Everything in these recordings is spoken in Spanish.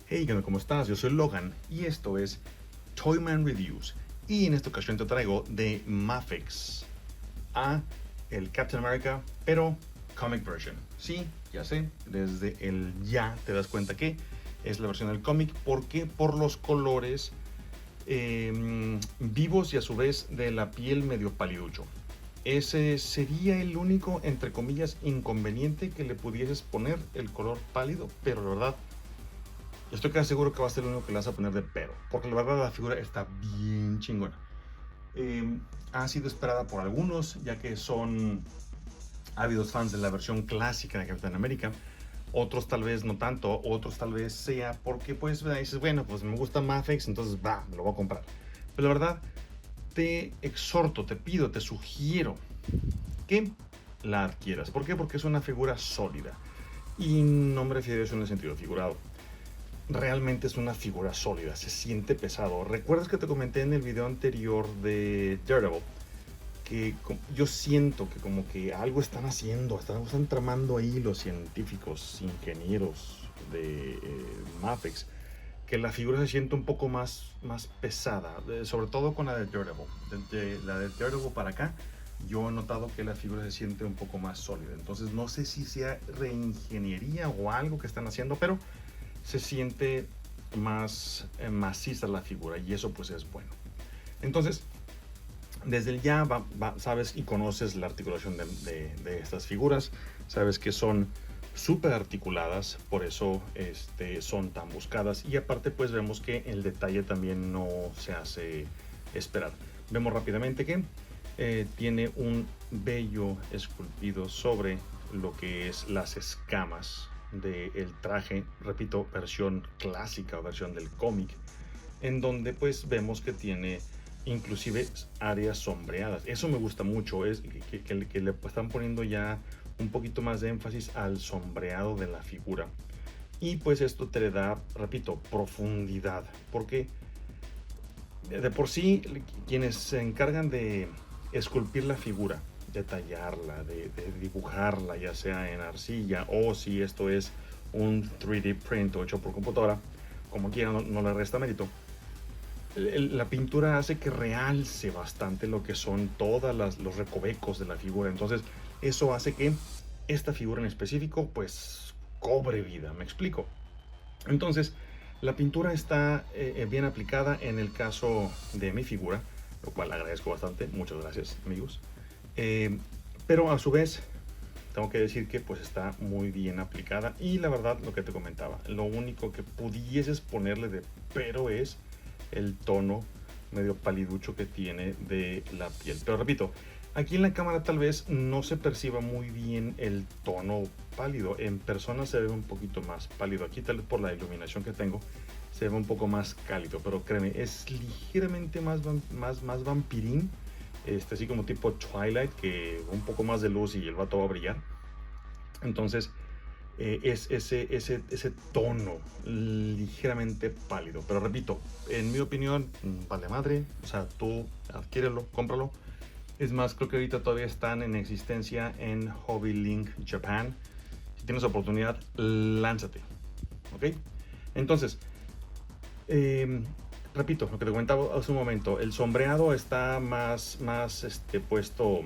Hey, ¿qué onda? ¿Cómo estás? Yo soy Logan y esto es Toyman Reviews. Y en esta ocasión te traigo de Mafex a el Captain America, pero comic version. Sí, ya sé, desde el ya te das cuenta que es la versión del cómic. ¿Por qué? Por los colores vivos y a su vez de la piel medio paliducho. Ese sería el único, entre comillas, inconveniente que le pudieses poner, el color pálido, pero la verdad estoy casi seguro que va a ser el único que le vas a poner de pero, porque la verdad la figura está bien chingona. Ha sido esperada por algunos, ya que son ávidos fans de la versión clásica de Capitán América. Otros tal vez no tanto, otros tal vez sea porque pues dices, bueno, pues me gusta Mafex, entonces va, me lo voy a comprar. Pero la verdad, te exhorto, te pido, te sugiero que la adquieras. ¿Por qué? Porque es una figura sólida. Y no me refiero a eso en el sentido figurado. Realmente es una figura sólida, se siente pesado. ¿Recuerdas que te comenté en el video anterior de Daredevil? Que yo siento que como que algo están haciendo, están tramando ahí los científicos, ingenieros de Mafex, que la figura se siente un poco más pesada, sobre todo con la de Daredevil. De la de Daredevil para acá, yo he notado que la figura se siente un poco más sólida. Entonces no sé si sea reingeniería o algo que están haciendo, pero se siente más maciza la figura y eso pues es bueno. Entonces, desde el ya sabes y conoces la articulación de estas figuras, sabes que son súper articuladas, por eso son tan buscadas y aparte pues vemos que el detalle también no se hace esperar. Vemos rápidamente que tiene un vello esculpido sobre lo que es las escamas del traje, repito, versión clásica o versión del cómic, en donde pues vemos que tiene inclusive áreas sombreadas. Eso me gusta mucho, es que le están poniendo ya un poquito más de énfasis al sombreado de la figura. Y pues esto te le da, repito, profundidad, porque de por sí quienes se encargan de esculpir la figura, de tallarla, de dibujarla, ya sea en arcilla o si esto es un 3D print o hecho por computadora, como quiera, no le resta mérito. La pintura hace que realce bastante lo que son todos los recovecos de la figura. Entonces, eso hace que esta figura en específico, pues, cobre vida. ¿Me explico? Entonces, la pintura está bien aplicada en el caso de mi figura, lo cual agradezco bastante. Muchas gracias, amigos. Eh, pero a su vez, tengo que decir que pues está muy bien aplicada y la verdad lo que te comentaba, lo único que pudieses ponerle de pero es el tono medio paliducho que tiene de la piel. Pero repito, aquí en la cámara tal vez no se perciba muy bien el tono pálido. En persona se ve un poquito más pálido. Aquí tal vez por la iluminación que tengo se ve un poco más cálido. Pero créeme, es ligeramente más vampirín. Así como tipo Twilight, que un poco más de luz y el vato va a brillar. Entonces, es ese tono ligeramente pálido. Pero repito, en mi opinión, vale madre. O sea, tú adquiérelo, cómpralo. Es más, creo que ahorita todavía están en existencia en Hobby Link Japan. Si tienes oportunidad, lánzate. ¿Ok? Entonces, repito, lo que te comentaba hace un momento, el sombreado está más puesto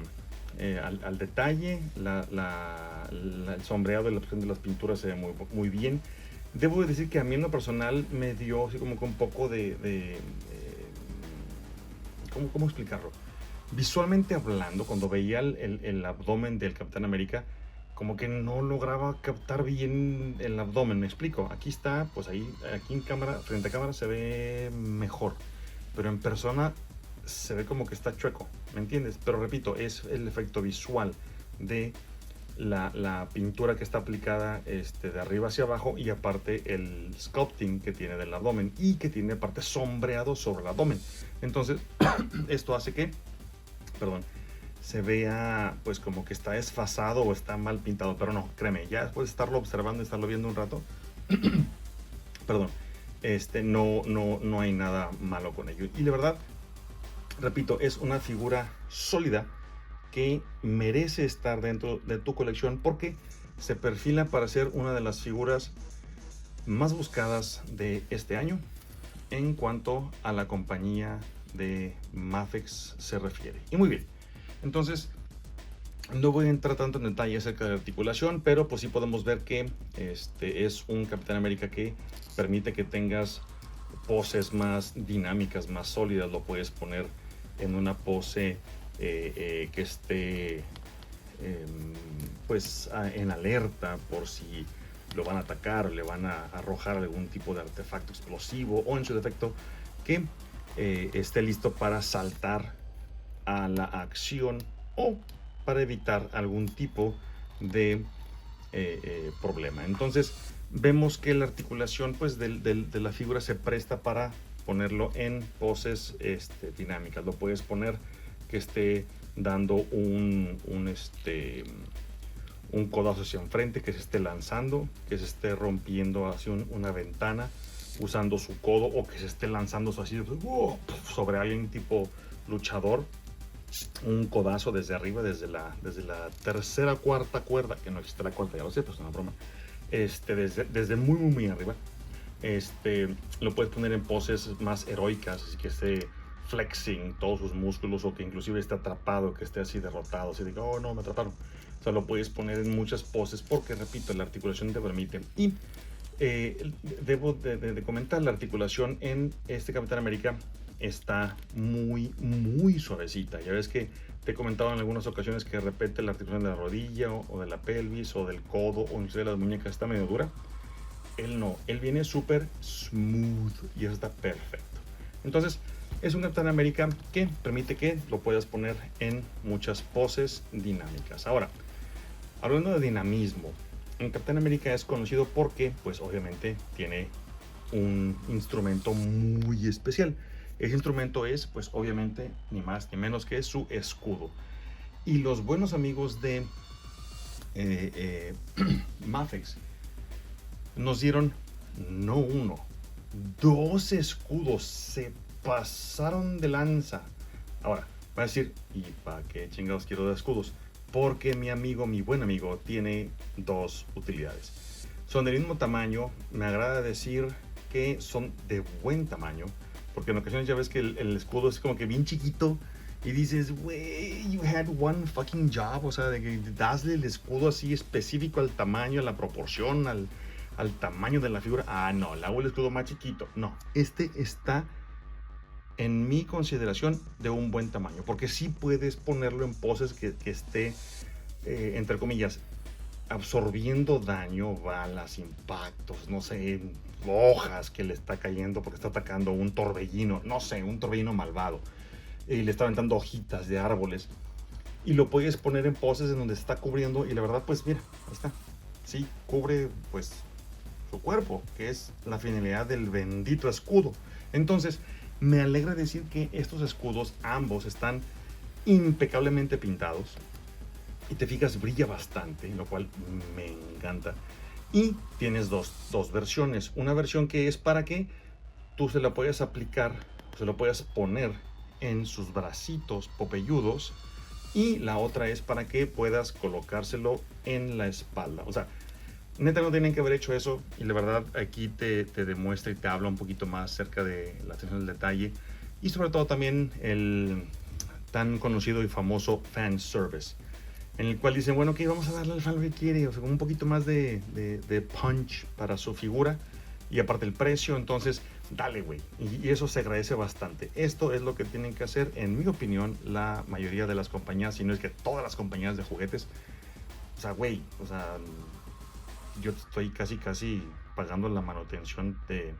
al detalle, el sombreado y la opción de las pinturas se ve muy bien. Debo decir que a mí en lo personal me dio así como que un poco ¿cómo explicarlo? Visualmente hablando, cuando veía el abdomen del Capitán América, como que no lograba captar bien el abdomen, me explico. Aquí está, pues aquí en cámara, frente a cámara se ve mejor, pero en persona se ve como que está chueco, ¿me entiendes? Pero repito, es el efecto visual de la pintura que está aplicada de arriba hacia abajo y aparte el sculpting que tiene del abdomen y que tiene aparte sombreado sobre el abdomen. Entonces, esto hace que, perdón, se vea pues como que está desfasado o está mal pintado, pero no, créeme, ya después de estarlo observando y estarlo viendo un rato, perdón, no hay nada malo con ello. Y de verdad, repito, es una figura sólida que merece estar dentro de tu colección porque se perfila para ser una de las figuras más buscadas de este año en cuanto a la compañía de Mafex se refiere. Y muy bien, entonces no voy a entrar tanto en detalle acerca de la articulación, pero pues sí podemos ver que es un Capitán América que permite que tengas poses más dinámicas, más sólidas. Lo puedes poner en una pose que esté pues en alerta por si lo van a atacar o le van a arrojar algún tipo de artefacto explosivo, o en su defecto que esté listo para saltar a la acción o para evitar algún tipo de problema. Entonces vemos que la articulación pues de la figura se presta para ponerlo en poses dinámicas. Lo puedes poner que esté dando un codazo hacia enfrente, que se esté lanzando, que se esté rompiendo hacia una ventana usando su codo, o que se esté lanzando así sobre alguien tipo luchador, un codazo desde arriba, desde la tercera, cuarta cuerda, que no existe la cuarta, ya lo sé, pero es una broma, desde muy arriba. Lo puedes poner en poses más heroicas, así que esté flexing todos sus músculos, o que inclusive esté atrapado, que esté así derrotado, así de oh no, me atraparon. O sea, lo puedes poner en muchas poses porque, repito, la articulación te permite. Y debo de comentar, la articulación en este Capitán América está muy suavecita. Ya ves que te he comentado en algunas ocasiones que de repente la articulación de la rodilla o de la pelvis o del codo o inclusive de las muñecas está medio dura. Él no, él viene súper smooth y eso está perfecto. Entonces es un Capitán América que permite que lo puedas poner en muchas poses dinámicas. Ahora, hablando de dinamismo, el Capitán América es conocido porque, pues obviamente, tiene un instrumento muy especial. Ese instrumento es, pues obviamente, ni más ni menos que su escudo. Y los buenos amigos de Mafex nos dieron no uno, dos escudos. Se pasaron de lanza. Ahora, va a decir, ¿y para qué chingados quiero de escudos? Porque mi buen amigo, tiene dos utilidades. Son del mismo tamaño, me agrada decir que son de buen tamaño, porque en ocasiones ya ves que el escudo es como que bien chiquito y dices, wey, you had one fucking job, o sea, de que dasle el escudo así específico al tamaño, a la proporción, al tamaño de la figura. Ah, no, le hago el escudo más chiquito. No, está en mi consideración de un buen tamaño, porque sí puedes ponerlo en poses que esté, entre comillas, absorbiendo daño, balas, impactos, no sé, hojas que le está cayendo porque está atacando un torbellino, no sé, un torbellino malvado, y le está aventando hojitas de árboles, y lo puedes poner en poses en donde está cubriendo, y la verdad, pues mira, ahí está, sí, cubre pues su cuerpo, que es la finalidad del bendito escudo. Entonces, me alegra decir que estos escudos ambos están impecablemente pintados. Y te fijas, brilla bastante, lo cual me encanta. Y tienes dos versiones. Una versión que es para que tú se la puedas aplicar, se lo puedas poner en sus bracitos popeyudos. Y la otra es para que puedas colocárselo en la espalda. O sea, neta no tienen que haber hecho eso, y la verdad aquí te demuestra y te habla un poquito más acerca de la atención al detalle y sobre todo también el tan conocido y famoso fan service, en el cual dicen, bueno, que vamos a darle al fan lo que quiere, o sea, un poquito más de punch para su figura, y aparte el precio, entonces dale, güey, y eso se agradece bastante. Esto es lo que tienen que hacer, en mi opinión, la mayoría de las compañías, si no es que todas las compañías de juguetes. O sea, güey, o sea, yo estoy casi pagando la manutención de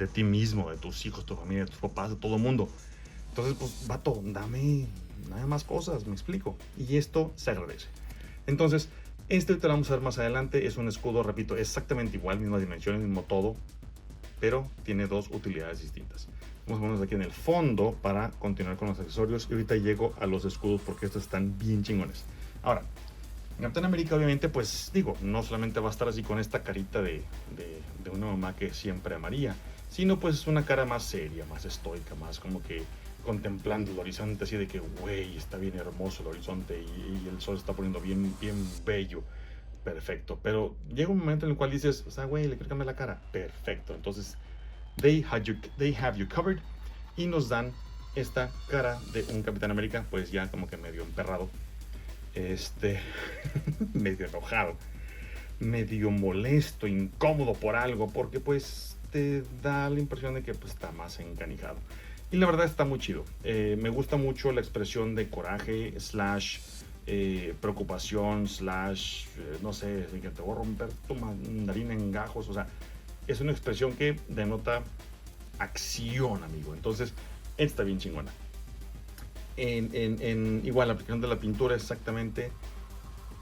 ti mismo, de tus hijos, tu familia, de tus papás, de todo el mundo. Entonces, pues, vato, dame más cosas, me explico. Y esto se agradece. Entonces, te lo vamos a ver más adelante. Es un escudo, repito, exactamente igual, mismas dimensiones, mismo todo, pero tiene dos utilidades distintas. Vamos a ponernos aquí en el fondo para continuar con los accesorios. Y ahorita llego a los escudos porque estos están bien chingones. Ahora, Capitán América, obviamente, pues digo, no solamente va a estar así con esta carita de una mamá que siempre amaría, sino pues una cara más seria, más estoica, más como que contemplando el horizonte, así de que, güey, está bien hermoso el horizonte y el sol está poniendo bien bello. perfecto. Pero llega un momento en el cual dices, o sea, güey, le quiero cambiar la cara. Perfecto. Entonces, they have you covered. Y nos dan esta cara de un Capitán América, pues ya como que medio emperrado. Medio enojado. Medio molesto, incómodo por algo. Porque pues te da la impresión de que pues, está más encanijado. Y la verdad está muy chido. Me gusta mucho la expresión de coraje, preocupación, no sé, que te voy a romper tu mandarina en gajos. O sea, es una expresión que denota acción, amigo. Entonces, está bien chingona. Igual, la aplicación de la pintura es exactamente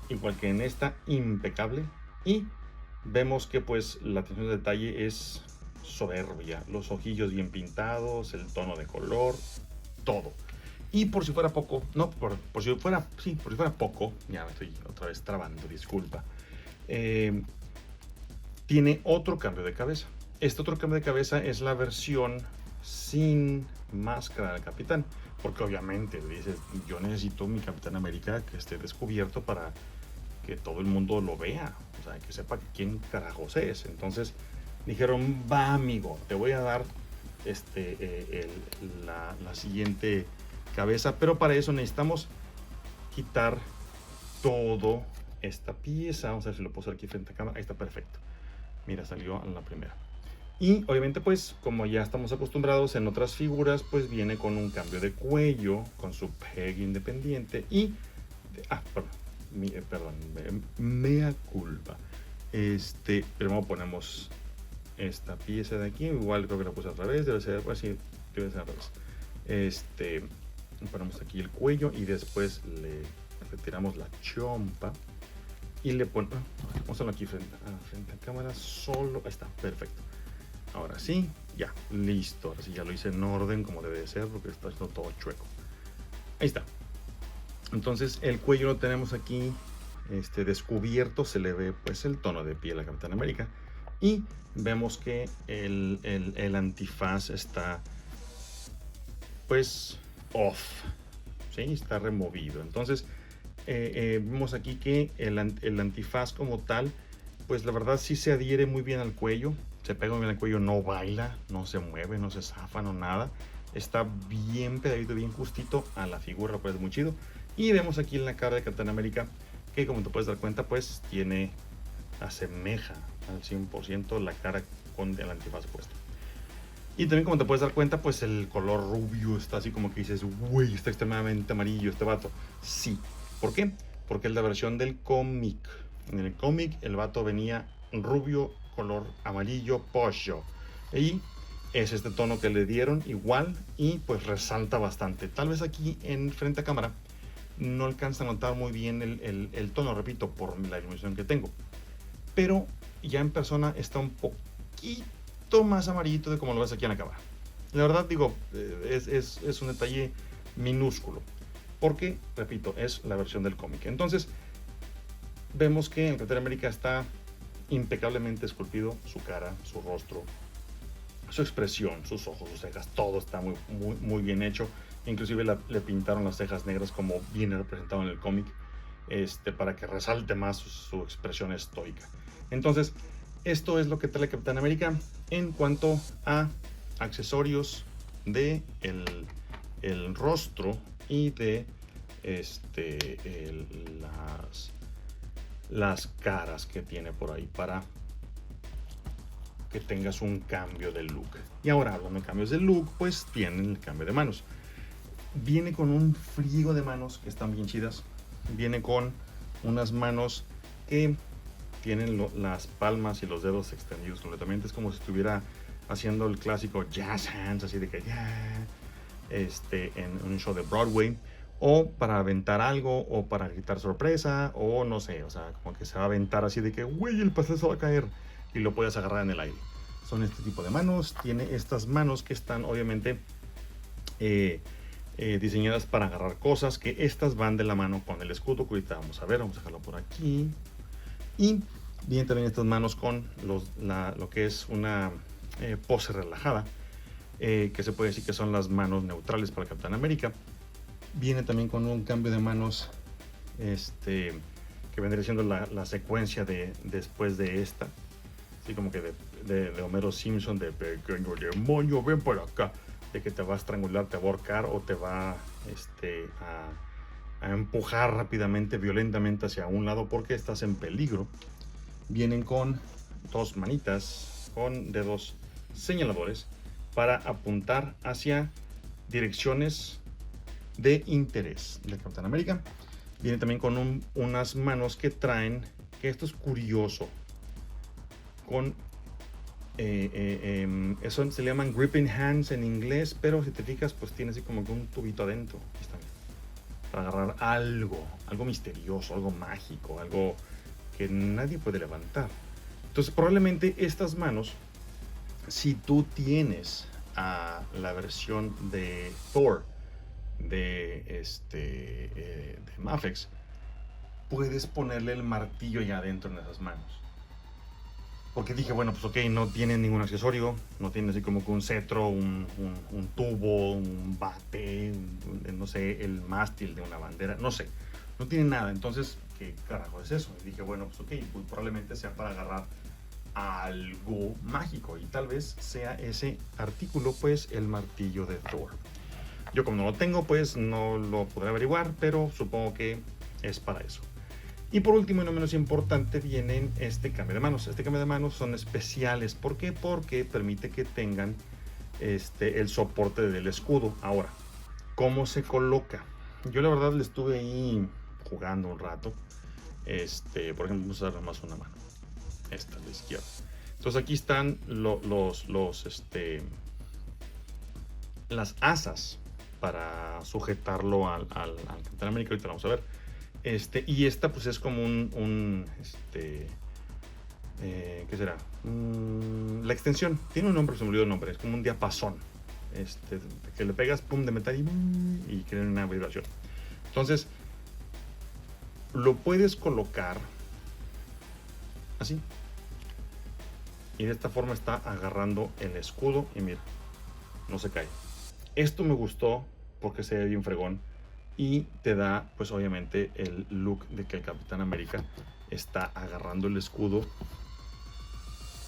igual que en esta, impecable. Y vemos que pues la atención de detalle es soberbia, los ojillos bien pintados, el tono de color, todo. Y por si fuera poco, no, por si fuera poco, ya me estoy otra vez trabando, disculpa. Tiene otro cambio de cabeza. Este otro cambio de cabeza es la versión sin máscara del capitán, porque obviamente dices, yo necesito mi Capitán América que esté descubierto para que todo el mundo lo vea, o sea, que sepa quién carajos es. Entonces dijeron, va amigo, te voy a dar la siguiente cabeza, pero para eso necesitamos quitar todo esta pieza. Vamos a ver si lo puedo hacer aquí frente a cámara. Ahí está, perfecto. Mira, salió en la primera. Y obviamente pues como ya estamos acostumbrados en otras figuras, pues viene con un cambio de cuello, con su peg independiente y... perdón, mea culpa. Primero ponemos esta pieza de aquí, igual creo que la puse al revés, debe ser, pues sí, debe ser al revés. Ponemos aquí el cuello y después le retiramos la chompa y le ponemos, vamos a hacerlo aquí frente a cámara, solo, ahí está, perfecto. Ahora sí, ya, listo, ahora sí ya lo hice en orden como debe de ser porque está haciendo todo chueco. Ahí está. Entonces el cuello lo tenemos aquí descubierto, se le ve pues el tono de piel a Capitán América y vemos que el antifaz está pues off, ¿sí? Está removido. Entonces vemos aquí que el antifaz como tal, pues la verdad sí se adhiere muy bien al cuello, se pega muy bien al cuello, no baila, no se mueve, no se zafa, no nada. Está bien pegadito, bien justito a la figura, pues muy chido. Y vemos aquí en la cara de Capitán América que, como te puedes dar cuenta, pues asemeja al 100% la cara con el antifaz puesto. Y también, como te puedes dar cuenta, pues el color rubio está así como que dices, güey, está extremadamente amarillo este vato. Sí. ¿Por qué? Porque es la versión del cómic. En el cómic el vato venía rubio, color amarillo, pollo. Y es este tono que le dieron igual y pues resalta bastante. Tal vez aquí en frente a cámara no alcanza a notar muy bien el tono, repito, por la iluminación que tengo. Pero ya en persona está un poquito más amarillito de como lo ves aquí en la cámara. La verdad digo, es un detalle minúsculo. Porque, repito, es la versión del cómic. Entonces, vemos que en Capitán América está impecablemente esculpido su cara, su rostro, su expresión, sus ojos, sus cejas, todo está muy, muy, muy bien hecho. Inclusive le pintaron las cejas negras como viene representado en el cómic, para que resalte más su expresión estoica. Entonces, esto es lo que trae Capitán América en cuanto a accesorios de el rostro y de las caras que tiene por ahí para que tengas un cambio de look. Y ahora, hablando de cambios de look, pues tienen el cambio de manos. Viene con un friego de manos que están bien chidas. Viene con unas manos que tienen las palmas y los dedos extendidos completamente. Es como si estuviera haciendo el clásico jazz hands, así de que en un show de Broadway, o para aventar algo, o para gritar sorpresa, o no sé, o sea, como que se va a aventar así de que, güey, el pastel se va a caer, y lo puedes agarrar en el aire. Son este tipo de manos. Tiene estas manos que están obviamente diseñadas para agarrar cosas, que estas van de la mano con el escudo, que ahorita vamos a ver. Vamos a dejarlo por aquí. Y vienen también estas manos con lo que es una pose relajada, que se puede decir que son las manos neutrales para Capitán América. Viene también con un cambio de manos que vendría siendo la secuencia de después de esta. Así como que de Homero Simpson, de pequeño demonio, ven por acá. De que te va a estrangular, te va a ahorcar o te va a empujar rápidamente, violentamente hacia un lado porque estás en peligro. Vienen con dos manitas, con dedos señaladores para apuntar hacia direcciones de interés del Capitán América. Viene también con unas manos que traen, que esto es curioso, con eso se le llaman gripping hands en inglés, pero si te fijas pues tiene así como que un tubito adentro. Ahí está, para agarrar algo misterioso, algo mágico, algo que nadie puede levantar. Entonces probablemente estas manos, si tú tienes la versión de Thor de Mafex, puedes ponerle el martillo ya adentro en esas manos. Porque dije, bueno, pues ok, no tiene ningún accesorio, no tiene así como que un cetro, un tubo, un bate, no sé, el mástil de una bandera, no sé, no tiene nada. Entonces, ¿qué carajo es eso? Y dije, bueno, pues ok, pues probablemente sea para agarrar algo mágico y tal vez sea ese artículo, pues el martillo de Thor. Yo como no lo tengo, pues no lo podré averiguar, pero supongo que es para eso. Y por último y no menos importante vienen este cambio de manos. Este cambio de manos son especiales. ¿Por qué? Porque permite que tengan el soporte del escudo. Ahora, ¿cómo se coloca? Yo la verdad le estuve ahí jugando un rato. Por ejemplo, vamos a dar más una mano. Esta, la izquierda. Entonces aquí están las asas para sujetarlo al Capitán América. Ahorita vamos a ver. Y esta pues es como ¿qué será? La extensión, tiene un nombre, se me olvidó el nombre, es como un diapasón, que le pegas, pum, de metal y crea una vibración. Entonces, lo puedes colocar así. Y de esta forma está agarrando el escudo y mira, no se cae. Esto me gustó porque se ve bien fregón. Y te da, pues obviamente, el look de que el Capitán América está agarrando el escudo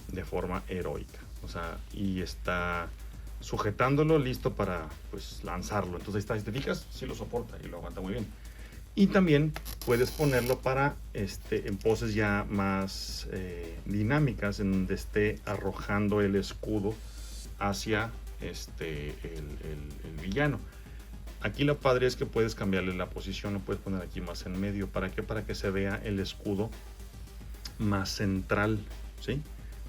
de forma heroica. O sea, y está sujetándolo, listo para, pues, lanzarlo. Entonces ahí está, si te fijas, sí lo soporta y lo aguanta muy bien. Y también puedes ponerlo para, en poses ya más dinámicas, en donde esté arrojando el escudo hacia el villano. Aquí lo padre es que puedes cambiarle la posición, lo puedes poner aquí más en medio. ¿Para qué? Para que se vea el escudo más central, ¿sí?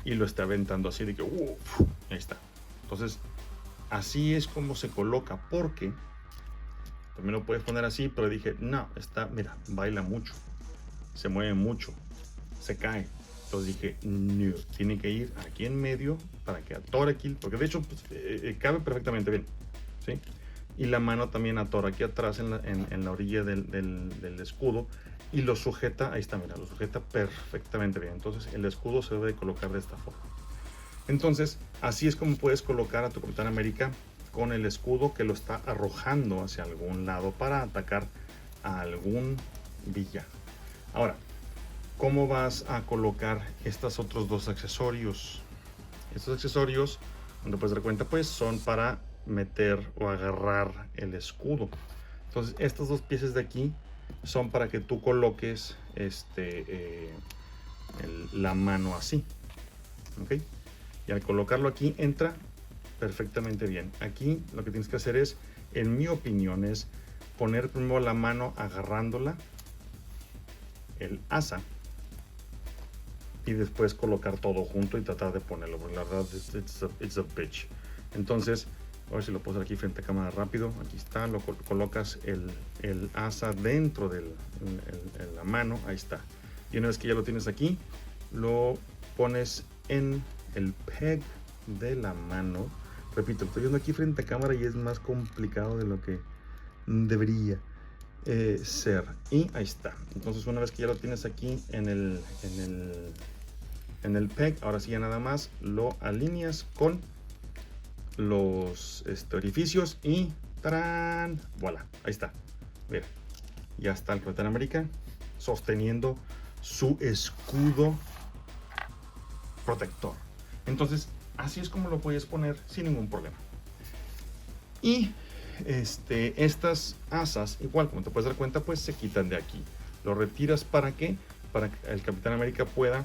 Y lo está aventando así de que, ahí está. Entonces, así es como se coloca, porque también lo puedes poner así, pero dije, no, mira, baila mucho, se mueve mucho, se cae. Entonces dije, no, tiene que ir aquí en medio para que atore aquí, porque de hecho pues, cabe perfectamente bien, ¿sí? Y la mano también atora aquí atrás en la orilla del escudo y lo sujeta, ahí está, mira, lo sujeta perfectamente bien. Entonces el escudo se debe colocar de esta forma. Entonces así es como puedes colocar a tu Capitán América con el escudo que lo está arrojando hacia algún lado para atacar a algún villano. Ahora, ¿cómo vas a colocar estos otros dos accesorios? Estos accesorios, donde puedes dar cuenta, pues son para meter o agarrar el escudo. Entonces estas dos piezas de aquí son para que tú coloques la mano así, ¿ok? Y al colocarlo aquí entra perfectamente bien. Aquí lo que tienes que hacer es, en mi opinión, es poner primero la mano agarrándola, el asa, y después colocar todo junto y tratar de ponerlo, porque la verdad it's a bitch. Entonces, a ver si lo puedo hacer aquí frente a cámara rápido. Aquí está, lo colocas el asa dentro de la mano, ahí está. Y una vez que ya lo tienes aquí, lo pones en el peg de la mano. Repito, estoy viendo aquí frente a cámara y es más complicado de lo que debería ser. Y ahí está. Entonces una vez que ya lo tienes aquí en el peg, ahora sí ya nada más lo alineas con los orificios y ¡tarán! Voilà, ahí está. Mira, ya está el Capitán América sosteniendo su escudo protector. Entonces, así es como lo puedes poner sin ningún problema. Y estas asas, igual, como te puedes dar cuenta, pues se quitan de aquí. Lo retiras para que el Capitán América pueda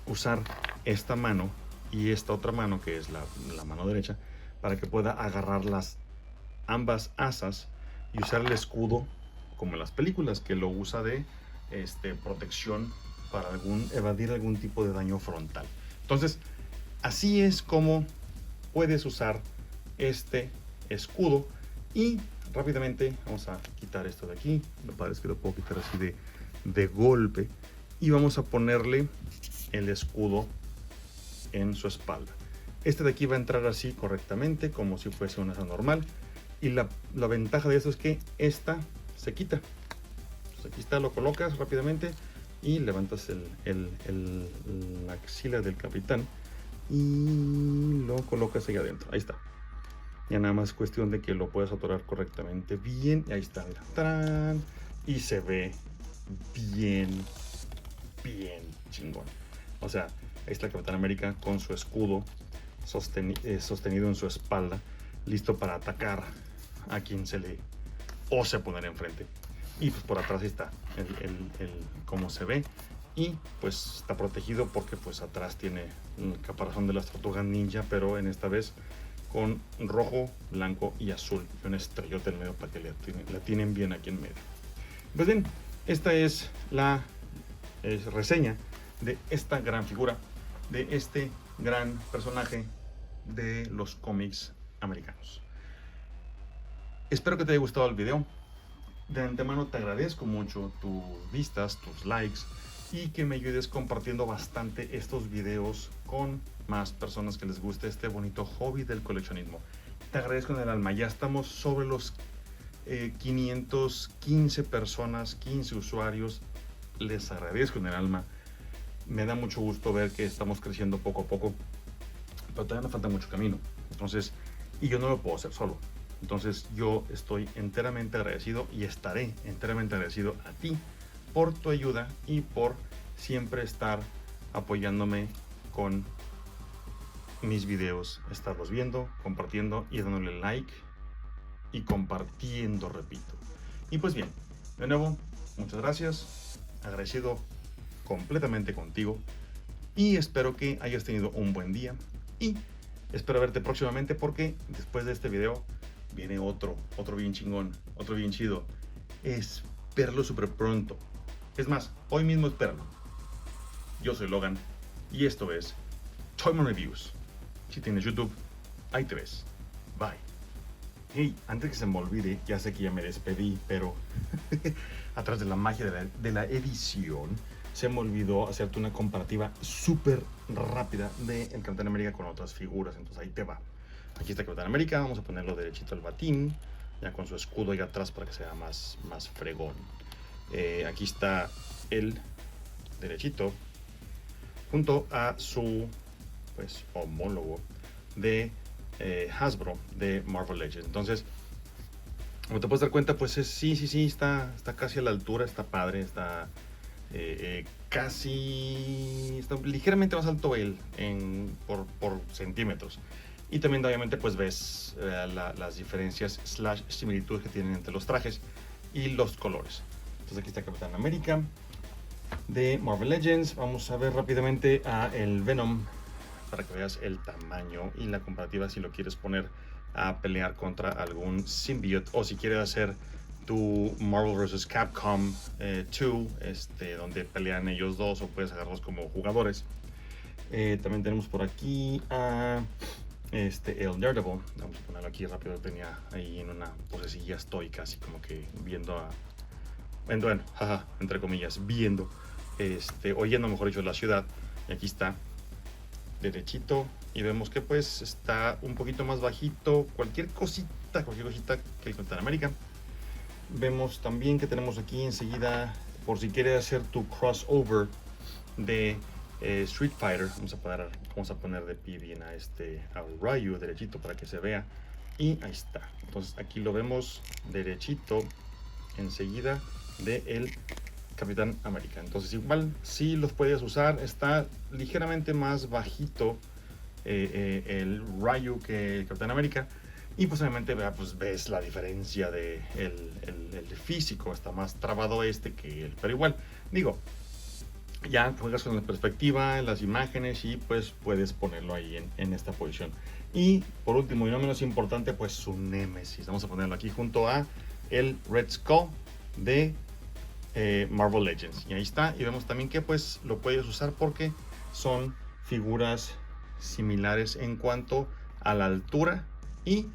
usar esta mano y esta otra mano, que es la mano derecha, para que pueda agarrar ambas asas y usar el escudo como en las películas, que lo usa de protección para evadir algún tipo de daño frontal. Entonces, así es como puedes usar este escudo. Y rápidamente vamos a quitar esto de aquí. Lo padre es que lo puedo quitar así de golpe, y vamos a ponerle el escudo en su espalda. Este de aquí va a entrar así correctamente, como si fuese una asa normal. Y la ventaja de esto es que esta se quita. Entonces aquí está, lo colocas rápidamente y levantas la axila del capitán y lo colocas ahí adentro. Ahí está. Ya nada más cuestión de que lo puedas atorar correctamente bien. Y ahí está, mira. ¡Tarán! Y se ve bien chingón. O sea, ahí está el Capitán América con su escudo sostenido en su espalda, listo para atacar a quien se le ose poner enfrente. Y pues por atrás está cómo se ve. Y pues está protegido porque pues atrás tiene el caparazón de las tortugas ninja, pero en esta vez con rojo, blanco y azul, y un estrellote en medio para que la tienen bien aquí en medio. Pues bien, esta es la reseña de esta gran figura, de este gran personaje de los cómics americanos. Espero que te haya gustado el video. De antemano te agradezco mucho tus vistas, tus likes, y que me ayudes compartiendo bastante estos videos con más personas que les guste este bonito hobby del coleccionismo. Te agradezco en el alma. Ya estamos sobre los 515 personas, 15 usuarios. Les agradezco en el alma. Me da mucho gusto ver que estamos creciendo poco a poco, pero todavía me falta mucho camino. Entonces, y yo no lo puedo hacer solo. Entonces yo estoy enteramente agradecido y estaré enteramente agradecido a ti por tu ayuda y por siempre estar apoyándome con mis videos, estarlos viendo, compartiendo y dándole like y compartiendo, repito. Y pues bien, de nuevo, muchas gracias, agradecido completamente contigo, y espero que hayas tenido un buen día, y espero verte próximamente, porque después de este video viene otro bien chingón, otro bien chido. Espéralo súper pronto. Es más, hoy mismo espéralo. Yo soy Logan y esto es Toyman Reviews. Si tienes YouTube, ahí te ves. Bye. Hey, antes que se me olvide, ya sé que ya me despedí, pero atrás de la magia de la edición, se me olvidó hacerte una comparativa súper rápida de el Capitán América con otras figuras. Entonces ahí te va. Aquí está el Capitán América, vamos a ponerlo derechito al batín, ya con su escudo ahí atrás para que sea más fregón. Aquí está el derechito junto a su pues homólogo de Hasbro, de Marvel Legends. Entonces, como te puedes dar cuenta, pues sí, está casi a la altura, está padre, está está ligeramente más alto él por centímetros. Y también obviamente pues ves las diferencias / similitudes que tienen entre los trajes y los colores. Entonces aquí está Capitán América de Marvel Legends. Vamos a ver rápidamente a el Venom para que veas el tamaño y la comparativa si lo quieres poner a pelear contra algún symbiote, o si quieres hacer tu Marvel vs. Capcom 2, donde pelean ellos dos, o puedes agarrarlos como jugadores. También tenemos por aquí a el Daredevil. Vamos a ponerlo aquí rápido. Lo tenía ahí en una posecilla estoica, así como que viendo bueno, jaja, entre comillas, viendo, oyendo, mejor dicho, la ciudad. Y aquí está, derechito, y vemos que pues está un poquito más bajito, cualquier cosita que el Capitán América. Vemos también que tenemos aquí enseguida, por si quieres hacer tu crossover de Street Fighter, vamos a poner de pie bien a Ryu derechito para que se vea. Y ahí está. Entonces aquí lo vemos derechito enseguida de el Capitán América. Entonces igual sí los puedes usar. Está ligeramente más bajito el Ryu que el Capitán América. Y pues obviamente pues ves la diferencia de el físico. Está más trabado que él. Pero igual, digo, ya juegas con la perspectiva, las imágenes y pues puedes ponerlo ahí en esta posición. Y por último y no menos importante, pues su némesis. Vamos a ponerlo aquí junto a el Red Skull de Marvel Legends. Y ahí está. Y vemos también que pues lo puedes usar porque son figuras similares en cuanto a la altura y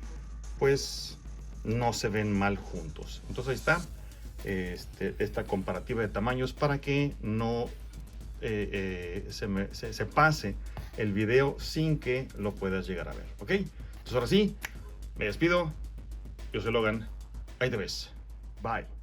pues no se ven mal juntos. Entonces ahí está esta comparativa de tamaños para que no se pase el video sin que lo puedas llegar a ver. Ok, entonces ahora sí, me despido. Yo soy Logan. Ahí te ves. Bye.